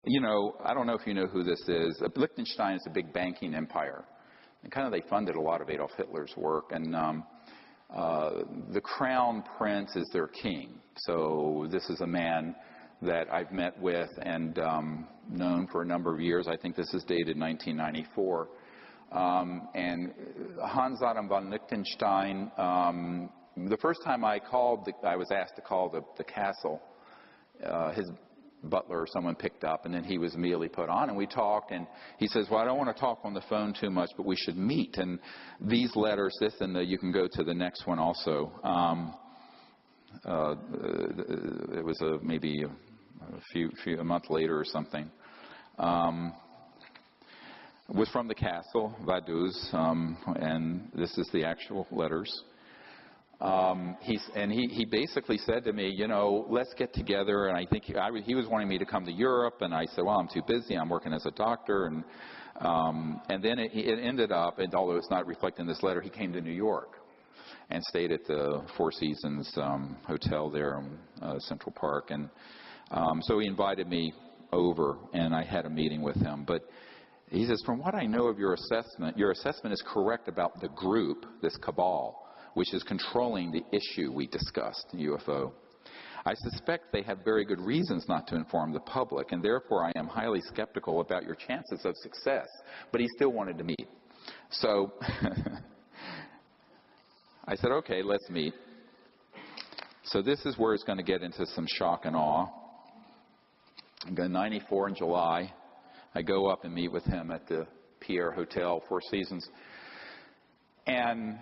you know, I don't know if you know who this is. Liechtenstein is a big banking empire. And kind of they funded a lot of Adolf Hitler's work. And the crown prince is their king. So this is a man that I've met with and known for a number of years. I think this is dated 1994. And Hans Adam von Liechtenstein, the first time I called, I was asked to call the castle. His butler or someone picked up, and then he was immediately put on, and we talked, and he says, well, I don't want to talk on the phone too much, but we should meet. And these letters, you can go to the next one also. It was maybe a month later or something. Was from the castle, Vaduz, and this is the actual letters. He basically said to me, you know, let's get together. And I think he was wanting me to come to Europe, and I said, well, I'm too busy. I'm working as a doctor. And then it ended up, and although it's not reflected in this letter, he came to New York and stayed at the Four Seasons Hotel there in Central Park. And so he invited me over, and I had a meeting with him. But he says, from what I know of your assessment is correct about the group, this cabal, which is controlling the issue we discussed, UFO. I suspect they have very good reasons not to inform the public, and therefore I am highly skeptical about your chances of success. But he still wanted to meet. So I said, okay, let's meet. So this is where it's going to get into some shock and awe. I'm going 94 in July. I go up and meet with him at the Pierre Hotel, Four Seasons. And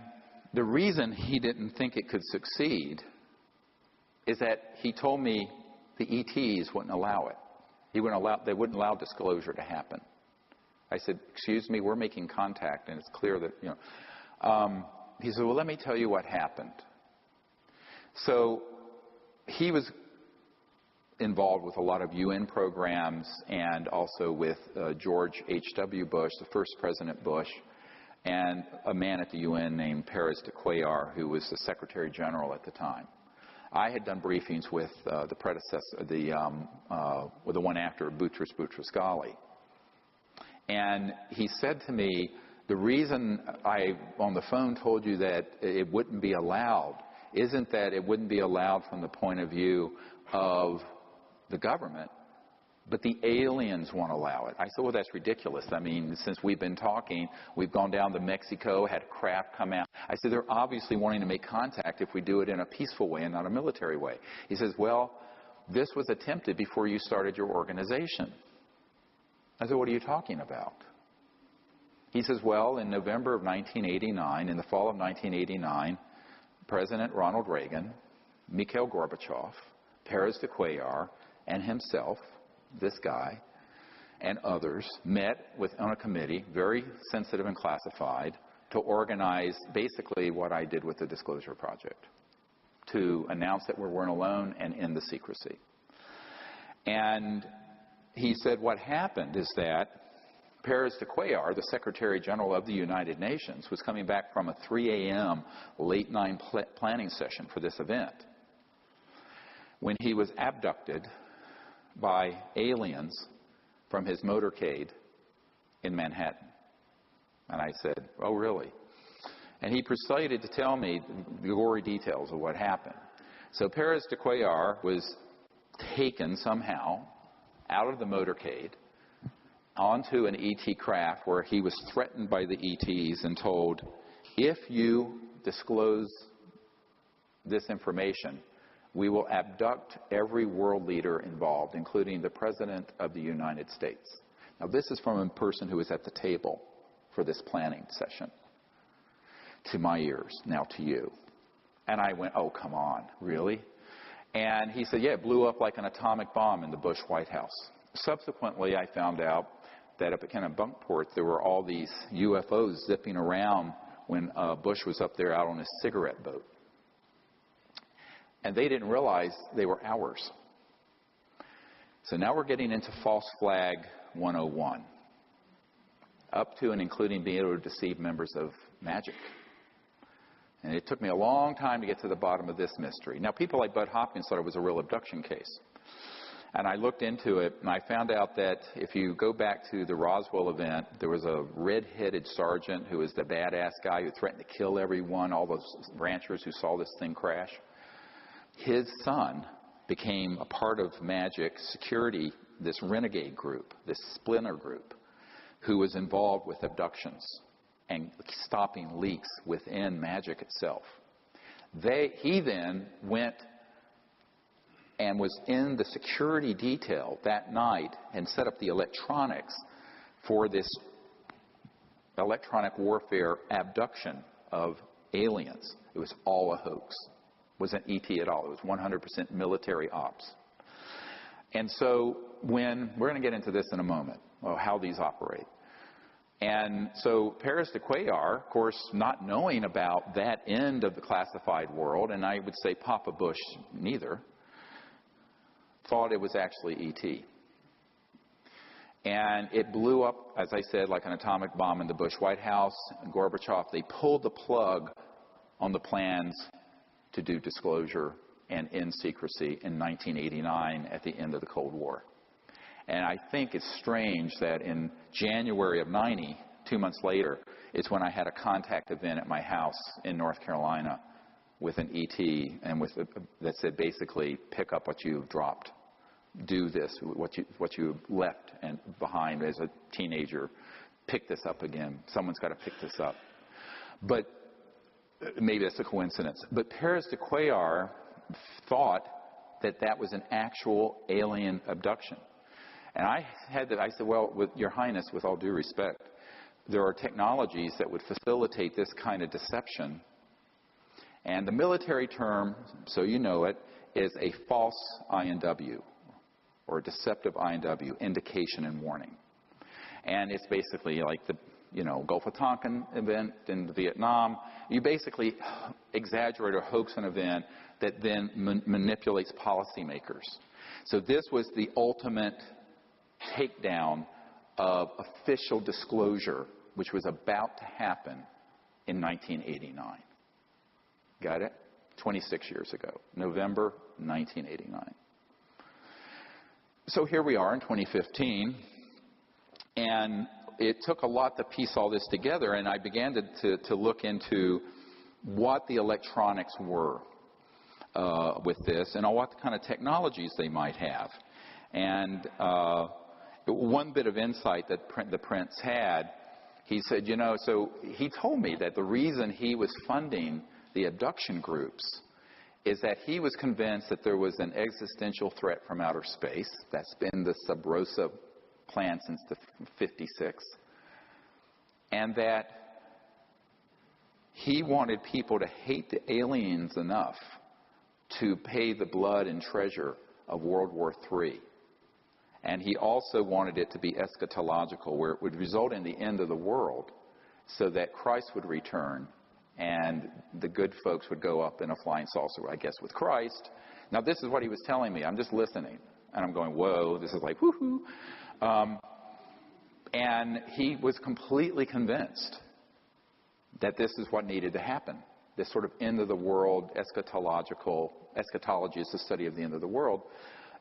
the reason he didn't think it could succeed is that he told me the ETs wouldn't allow it. They wouldn't allow disclosure to happen. I said, excuse me, we're making contact, and it's clear that, you know. He said, well, let me tell you what happened. So he was involved with a lot of UN programs and also with George H.W. Bush, the first President Bush, and a man at the UN named Perez de Cuellar, who was the Secretary General at the time. I had done briefings with the predecessor, with the one after Boutros Boutros-Ghali. And he said to me, the reason I, on the phone, told you that it wouldn't be allowed isn't that it wouldn't be allowed from the point of view of the government, but the aliens won't allow it. I said, well, that's ridiculous. I mean, since we've been talking, we've gone down to Mexico, had a craft come out. I said, they're obviously wanting to make contact if we do it in a peaceful way and not a military way. He says, well, this was attempted before you started your organization. I said, what are you talking about? He says, well, in November of 1989, in the fall of 1989, President Ronald Reagan, Mikhail Gorbachev, Perez de Cuellar, and himself, this guy, and others met on a committee, very sensitive and classified, to organize basically what I did with the Disclosure Project, to announce that we weren't alone and end the secrecy. And he said what happened is that Perez de Cuellar, the Secretary General of the United Nations, was coming back from a 3 a.m. late night planning session for this event when he was abducted by aliens from his motorcade in Manhattan. And I said, oh, really? And he proceeded to tell me the gory details of what happened. So Perez de Cuellar was taken somehow out of the motorcade onto an ET craft where he was threatened by the ETs and told, if you disclose this information, we will abduct every world leader involved, including the President of the United States. Now, this is from a person who was at the table for this planning session. To my ears, now to you. And I went, oh, come on, really? And he said, yeah, it blew up like an atomic bomb in the Bush White House. Subsequently, I found out that up at Kennebunkport, there were all these UFOs zipping around when Bush was up there out on his cigarette boat. And they didn't realize they were ours. So now we're getting into false flag 101, up to and including being able to deceive members of MAGIC. And it took me a long time to get to the bottom of this mystery. Now, people like Bud Hopkins thought it was a real abduction case. And I looked into it, and I found out that if you go back to the Roswell event, there was a red-headed sergeant who was the badass guy who threatened to kill everyone, all those ranchers who saw this thing crash. His son became a part of Magic security, this renegade group, this splinter group, who was involved with abductions and stopping leaks within Magic itself. He then went and was in the security detail that night and set up the electronics for this electronic warfare abduction of aliens. It was all a hoax. It wasn't ET at all. It was 100% military ops. And so we're going to get into this in a moment, how these operate. And so Paris de Cuellar, of course, not knowing about that end of the classified world, and I would say Papa Bush neither, thought it was actually ET. And it blew up, as I said, like an atomic bomb in the Bush White House. And Gorbachev, they pulled the plug on the plans to do disclosure and end secrecy in 1989 at the end of the Cold War. And I think it's strange that in January of 90, 2 months later, it's when I had a contact event at my house in North Carolina with an ET and that said basically, pick up what you dropped. Do this, what you left and behind as a teenager. Pick this up again. Someone's got to pick this up. But maybe that's a coincidence. But Paris de Cuellar thought that was an actual alien abduction. And I said, well, with Your Highness, with all due respect, there are technologies that would facilitate this kind of deception. And the military term, so you know it, is a false INW, or a deceptive INW, indication and warning. And it's basically like the Gulf of Tonkin event in Vietnam. You basically exaggerate or hoax an event that then manipulates policymakers. So this was the ultimate takedown of official disclosure, which was about to happen in 1989. Got it? 26 years ago, November 1989. So here we are in 2015, and it took a lot to piece all this together, and I began to look into what the electronics were with this and what kind of technologies they might have. And one bit of insight that the prince had, he said, so he told me that the reason he was funding the abduction groups is that he was convinced that there was an existential threat from outer space. That's been the Sub Rosa plan since the 56. And that he wanted people to hate the aliens enough to pay the blood and treasure of World War III. And he also wanted it to be eschatological, where it would result in the end of the world so that Christ would return and the good folks would go up in a flying saucer, I guess, with Christ. Now, this is what he was telling me. I'm just listening. And I'm going, whoa, this is like, woohoo. And he was completely convinced that this is what needed to happen. This sort of end of the world, eschatology is the study of the end of the world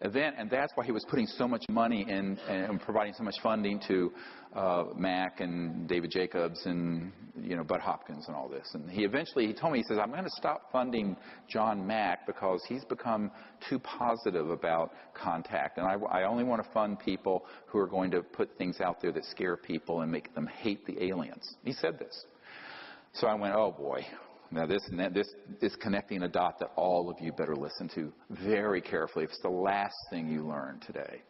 event. And that's why he was putting so much money in and providing so much funding to Mack and David Jacobs and, Bud Hopkins and all this. And he told me, he says, I'm going to stop funding John Mack because he's become too positive about contact. And I only want to fund people who are going to put things out there that scare people and make them hate the aliens. He said this. So I went, oh boy. Now this is connecting a dot that all of you better listen to very carefully. It's the last thing you learn today.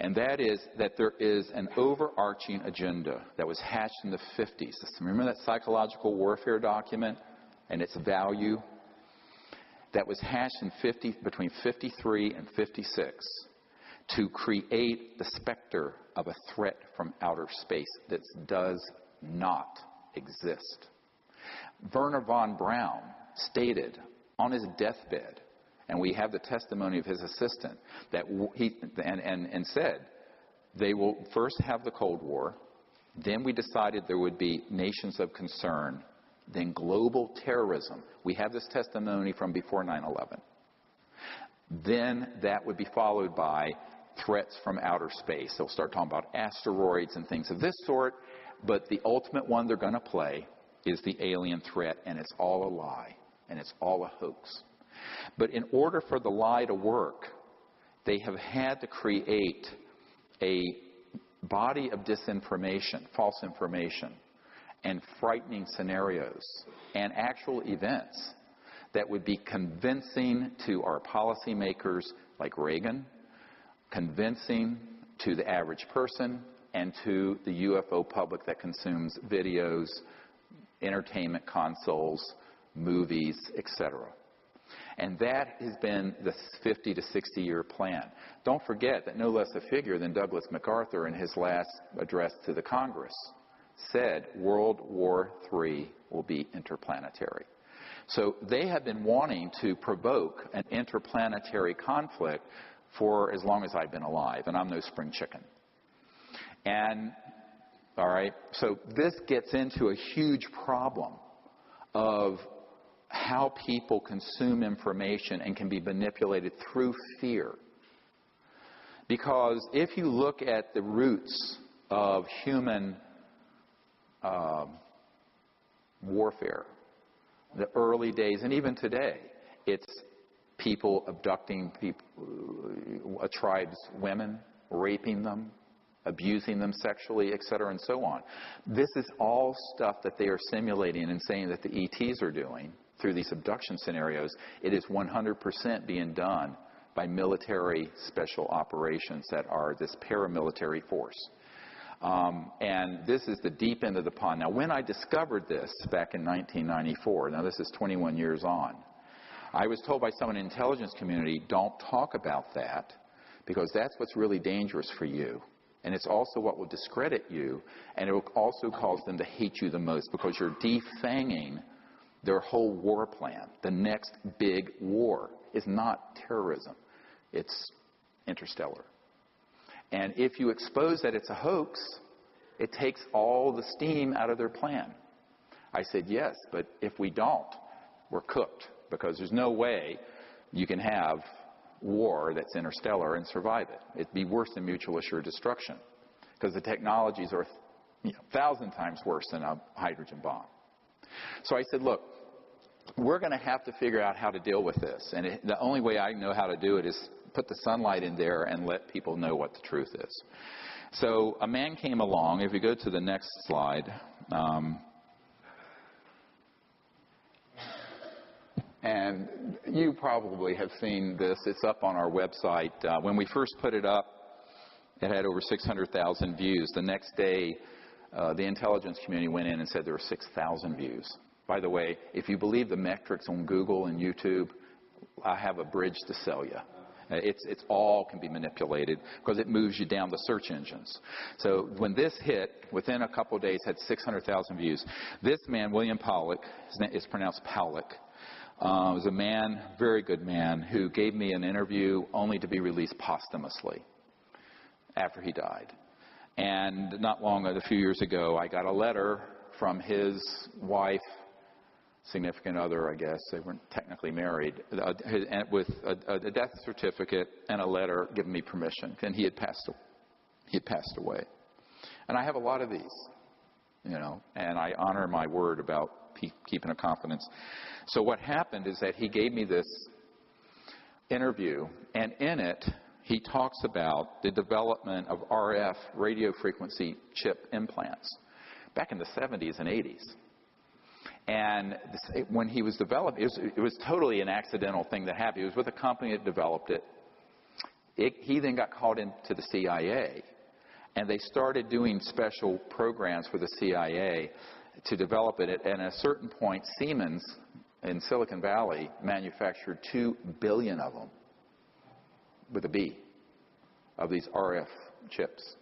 And that is that there is an overarching agenda that was hatched in the 50s. Remember that psychological warfare document and its value? That was hatched between 53 and 56 to create the specter of a threat from outer space that does not exist. Werner von Braun stated on his deathbed, and we have the testimony of his assistant, that and said, they will first have the Cold War, then we decided there would be nations of concern, then global terrorism. We have this testimony from before 9/11. Then that would be followed by threats from outer space. They'll start talking about asteroids and things of this sort. But the ultimate one they're going to play is the alien threat, and it's all a lie, and it's all a hoax. But in order for the lie to work, they have had to create a body of disinformation, false information, and frightening scenarios, and actual events that would be convincing to our policymakers like Reagan, convincing to the average person, and to the UFO public that consumes videos, entertainment consoles, movies, etc. And that has been the 50 to 60-year plan. Don't forget that no less a figure than Douglas MacArthur in his last address to the Congress said World War III will be interplanetary. So they have been wanting to provoke an interplanetary conflict for as long as I've been alive, and I'm no spring chicken. And, all right, so this gets into a huge problem of how people consume information and can be manipulated through fear. Because if you look at the roots of human warfare, the early days, and even today, it's people abducting people, a tribe's women, raping them, abusing them sexually, etc., and so on. This is all stuff that they are simulating and saying that the ETs are doing through these abduction scenarios. It is 100% being done by military special operations that are this paramilitary force. And this is the deep end of the pond. Now, when I discovered this back in 1994, now this is 21 years on, I was told by someone in the intelligence community, don't talk about that, because that's what's really dangerous for you. And it's also what will discredit you, and it will also cause them to hate you the most, because you're defanging their whole war plan. The next big war is not terrorism. It's interstellar. And if you expose that it's a hoax, it takes all the steam out of their plan. I said, yes, but if we don't, we're cooked, because there's no way you can have war that's interstellar and survive it. It'd be worse than mutual assured destruction, because the technologies are 1,000 times worse than a hydrogen bomb. So I said, look, we're going to have to figure out how to deal with this. And the only way I know how to do it is put the sunlight in there and let people know what the truth is. So a man came along. If you go to the next slide. And you probably have seen this. It's up on our website. When we first put it up, it had over 600,000 views. The next day, the intelligence community went in and said there were 6,000 views. By the way, if you believe the metrics on Google and YouTube, I have a bridge to sell you. It's all can be manipulated, because it moves you down the search engines. So when this hit, within a couple of days, had 600,000 views. This man, William Powlick, his name is pronounced Powlick, was a man, very good man, who gave me an interview only to be released posthumously after he died. And not long, a few years ago, I got a letter from his wife, significant other, I guess, they weren't technically married, with a death certificate and a letter giving me permission. And he had passed away. And I have a lot of these, and I honor my word about keeping a confidence. So what happened is that he gave me this interview, and in it, he talks about the development of RF radio frequency chip implants back in the 70s and 80s. And when he was developing, it was totally an accidental thing that happened. He was with a company that developed it. He then got called into the CIA, and they started doing special programs for the CIA to develop it. And at a certain point, Siemens in Silicon Valley manufactured 2 billion of them, with a B, of these RF chips.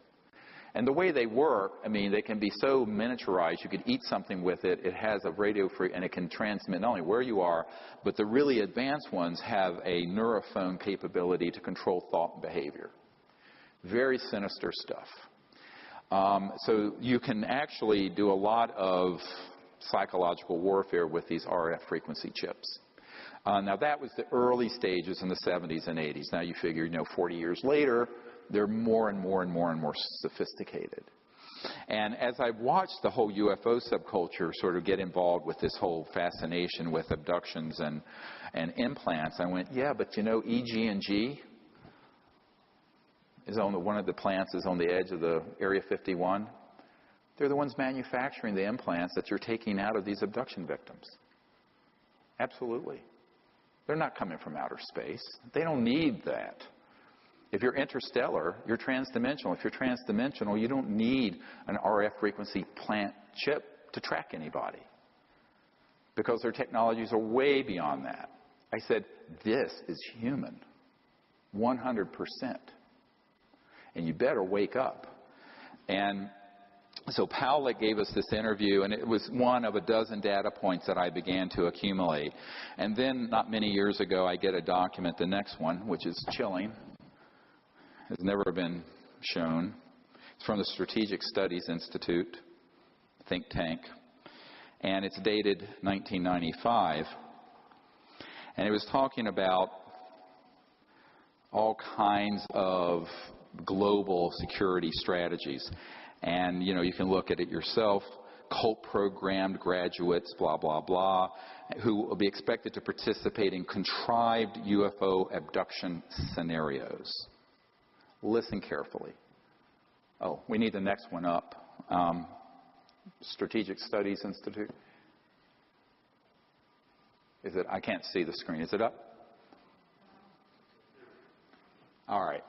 And the way they work, they can be so miniaturized, you could eat something with it. It has a radio free, and it can transmit not only where you are, but the really advanced ones have a neurophone capability to control thought and behavior. Very sinister stuff. So you can actually do a lot of psychological warfare with these RF frequency chips. Now, that was the early stages in the 70s and 80s. Now, you figure, 40 years later, they're more and more and more and more sophisticated. And as I've watched the whole UFO subculture sort of get involved with this whole fascination with abductions and implants, I went, yeah, but EG&G is one of the plants is on the edge of the Area 51. They're the ones manufacturing the implants that you're taking out of these abduction victims. Absolutely. They're not coming from outer space. They don't need that. If you're interstellar, you're transdimensional. If you're transdimensional, you don't need an RF frequency plant chip to track anybody, because their technologies are way beyond that. I said, this is human, 100%. And you better wake up. And so Powlett gave us this interview, and it was one of a dozen data points that I began to accumulate. And then, not many years ago, I get a document, the next one, which is chilling. Has never been shown. It's from the Strategic Studies Institute, think tank, and it's dated 1995. And it was talking about all kinds of global security strategies. And, you can look at it yourself. Cult-programmed graduates, blah, blah, blah, who will be expected to participate in contrived UFO abduction scenarios. Listen carefully. Oh, we need the next one up. Strategic Studies Institute. Is it? I can't see the screen. Is it up? All right.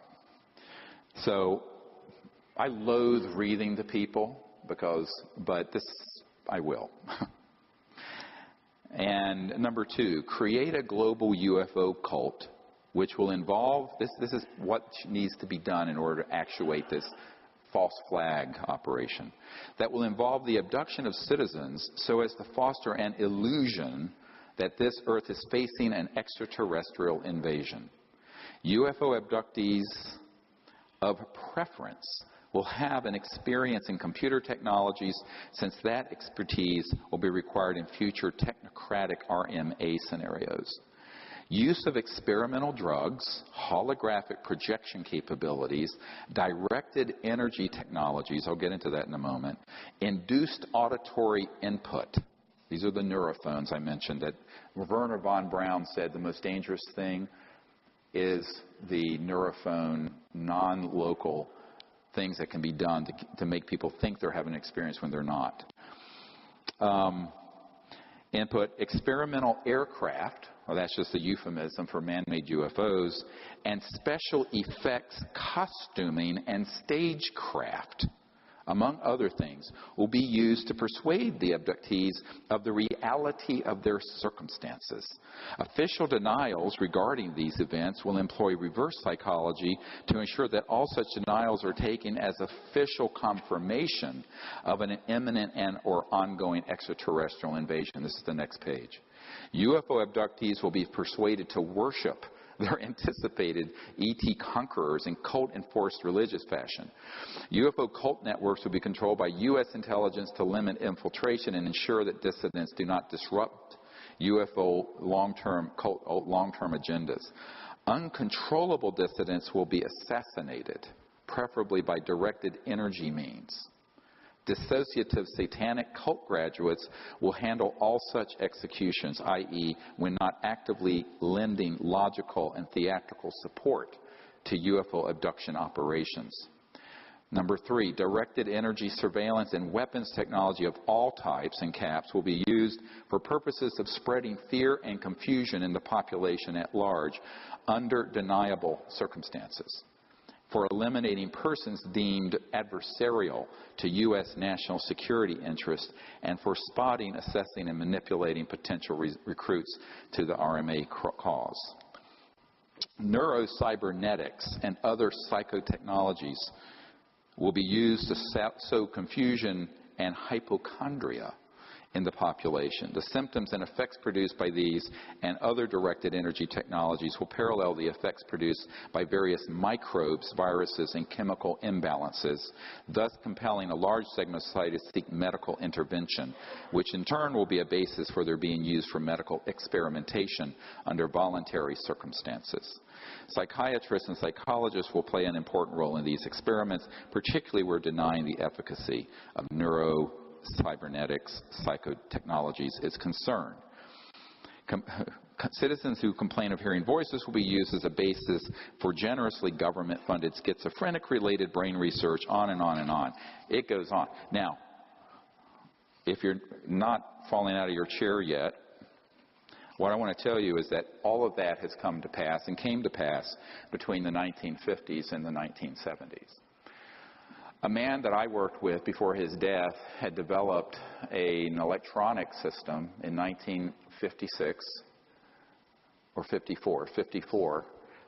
So I loathe reading to people but this I will. And number 2, create a global UFO cult, which will involve, this is what needs to be done in order to actuate this false flag operation, that will involve the abduction of citizens so as to foster an illusion that this Earth is facing an extraterrestrial invasion. UFO abductees of preference will have an experience in computer technologies, since that expertise will be required in future technocratic RMA scenarios. Use of experimental drugs, holographic projection capabilities, directed energy technologies, I'll get into that in a moment, induced auditory input. These are the neurophones I mentioned that Werner von Braun said the most dangerous thing is the neurophone non-local things that can be done to make people think they're having an experience when they're not. Input experimental aircraft, well, that's just a euphemism for man-made UFOs, and special effects costuming and stagecraft, among other things, will be used to persuade the abductees of the reality of their circumstances. Official denials regarding these events will employ reverse psychology to ensure that all such denials are taken as official confirmation of an imminent and or ongoing extraterrestrial invasion. This is the next page. UFO abductees will be persuaded to worship their anticipated ET conquerors in cult-enforced religious fashion. UFO cult networks will be controlled by U.S. intelligence to limit infiltration and ensure that dissidents do not disrupt UFO long-term agendas. Uncontrollable dissidents will be assassinated, preferably by directed energy means. Dissociative satanic cult graduates will handle all such executions, i.e., when not actively lending logical and theatrical support to UFO abduction operations. Number 3, directed energy surveillance and weapons technology of all types and caps will be used for purposes of spreading fear and confusion in the population at large under deniable circumstances, for eliminating persons deemed adversarial to U.S. national security interests, and for spotting, assessing, and manipulating potential recruits to the RMA cause. Neurocybernetics and other psychotechnologies will be used to sow confusion and hypochondria in the population. The symptoms and effects produced by these and other directed energy technologies will parallel the effects produced by various microbes, viruses, and chemical imbalances, thus compelling a large segment of society to seek medical intervention, which in turn will be a basis for their being used for medical experimentation under voluntary circumstances. Psychiatrists and psychologists will play an important role in these experiments, particularly where denying the efficacy of cybernetics, psychotechnologies is concerned. Citizens who complain of hearing voices will be used as a basis for generously government-funded schizophrenic-related brain research, on and on and on. It goes on. Now, if you're not falling out of your chair yet, what I want to tell you is that all of that has come to pass and came to pass between the 1950s and the 1970s. A man that I worked with before his death had developed an electronic system in 1956 or 54,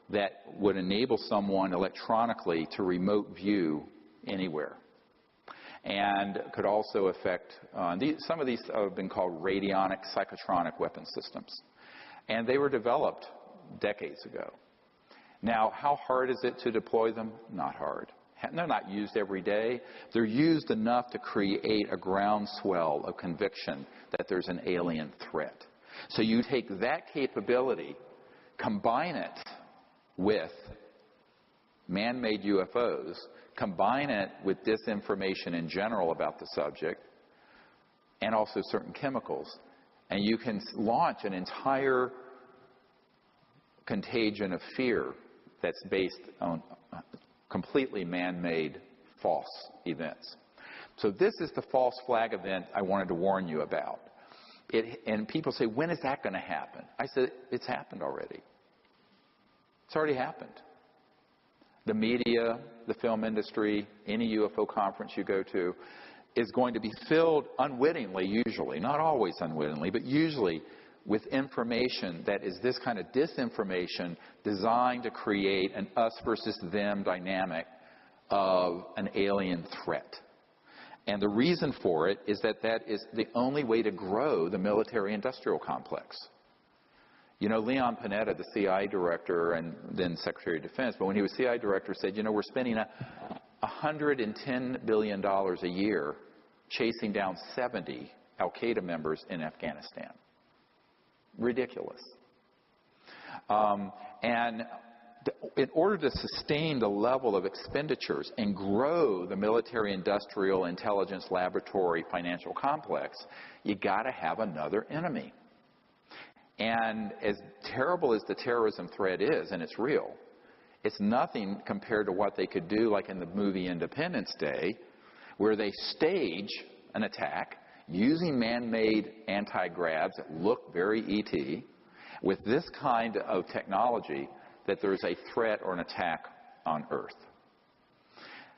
that would enable someone electronically to remote view anywhere. And could also affect, some of these have been called radionic psychotronic weapon systems. And they were developed decades ago. Now, how hard is it to deploy them? Not hard. They're not used every day. They're used enough to create a groundswell of conviction that there's an alien threat. So you take that capability, combine it with man-made UFOs, combine it with disinformation in general about the subject, and also certain chemicals, and you can launch an entire contagion of fear that's based on completely man-made false events. So this is the false flag event I wanted to warn you about. And people say, when is that going to happen? I said, it's happened already. It's already happened. The media, the film industry, any UFO conference you go to is going to be filled unwittingly, usually, not always unwittingly, but usually with information that is this kind of disinformation designed to create an us versus them dynamic of an alien threat. And the reason for it is that that is the only way to grow the military-industrial complex. You know, Leon Panetta, the CIA director and then Secretary of Defense, but when he was CIA director, said, you know, we're spending $110 billion a year chasing down 70 al-Qaeda members in Afghanistan. Ridiculous. And in order to sustain the level of expenditures and grow the military-industrial intelligence laboratory financial complex, you got to have another enemy. And as terrible as the terrorism threat is, and it's real, it's nothing compared to what they could do, like in the movie Independence Day, where they stage an attack using man-made anti-gravs that look very ET, with this kind of technology, that there's a threat or an attack on Earth.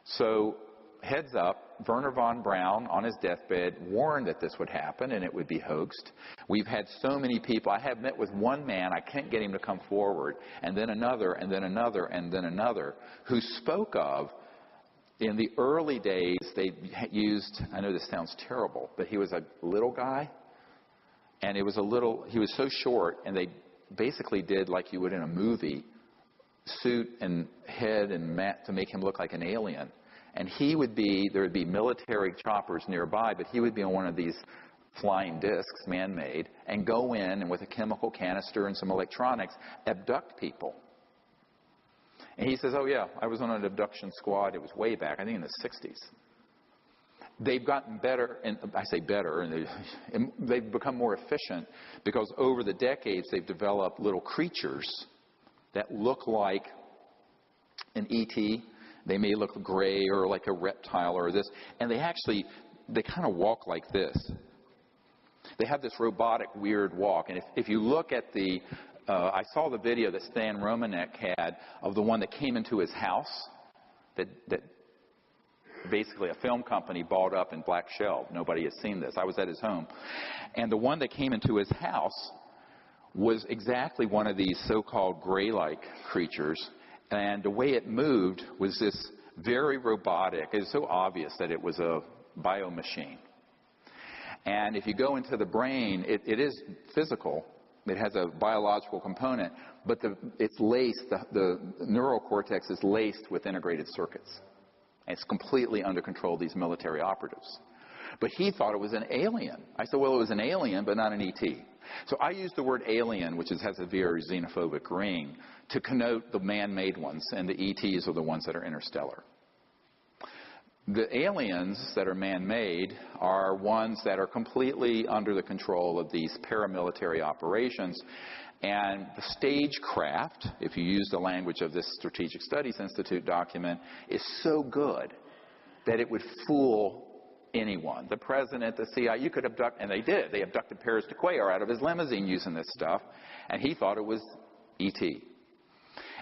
So, heads up, Wernher von Braun, on his deathbed, warned that this would happen and it would be hoaxed. We've had so many people. I have met with one man, I can't get him to come forward, and then another, and then another, and then another, who spoke of, in the early days, they used, I know this sounds terrible, but he was a little guy, and he was so short, and they basically did like you would in a movie, suit and head and mat to make him look like an alien. And there would be military choppers nearby, but he would be on one of these flying discs, man-made, and go in and with a chemical canister and some electronics, abduct people. And he says, oh yeah, I was on an abduction squad. It was way back, I think in the 60s. They've gotten better, and I say better, and they've become more efficient because over the decades they've developed little creatures that look like an ET. They may look gray or like a reptile or this, and they kind of walk like this. They have this robotic, weird walk, and if you look at I saw the video that Stan Romanek had of the one that came into his house, that basically a film company bought up in Black Shell. Nobody has seen this. I was at his home. And the one that came into his house was exactly one of these so-called gray-like creatures. And the way it moved was this very robotic. It was so obvious that it was a biomachine. And if you go into the brain, it is physical. It has a biological component, but it's laced, the neural cortex is laced with integrated circuits. And it's completely under control of these military operatives. But he thought it was an alien. I said, well, it was an alien, but not an ET. So I used the word alien, which has a very xenophobic ring, to connote the man-made ones, and the ETs are the ones that are interstellar. The aliens that are man-made are ones that are completely under the control of these paramilitary operations. And the stagecraft, if you use the language of this Strategic Studies Institute document, is so good that it would fool anyone. The president, the CIA, you could abduct, and they did. They abducted Paris de Cuellar out of his limousine using this stuff, and he thought it was E.T.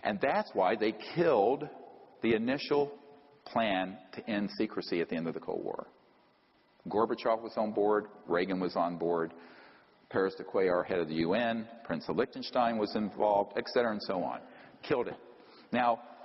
And that's why they killed the initial plan to end secrecy at the end of the Cold War. Gorbachev was on board, Reagan was on board, Paris de Cuellar, head of the UN, Prince of Liechtenstein was involved, etc., and so on. Killed it. Now,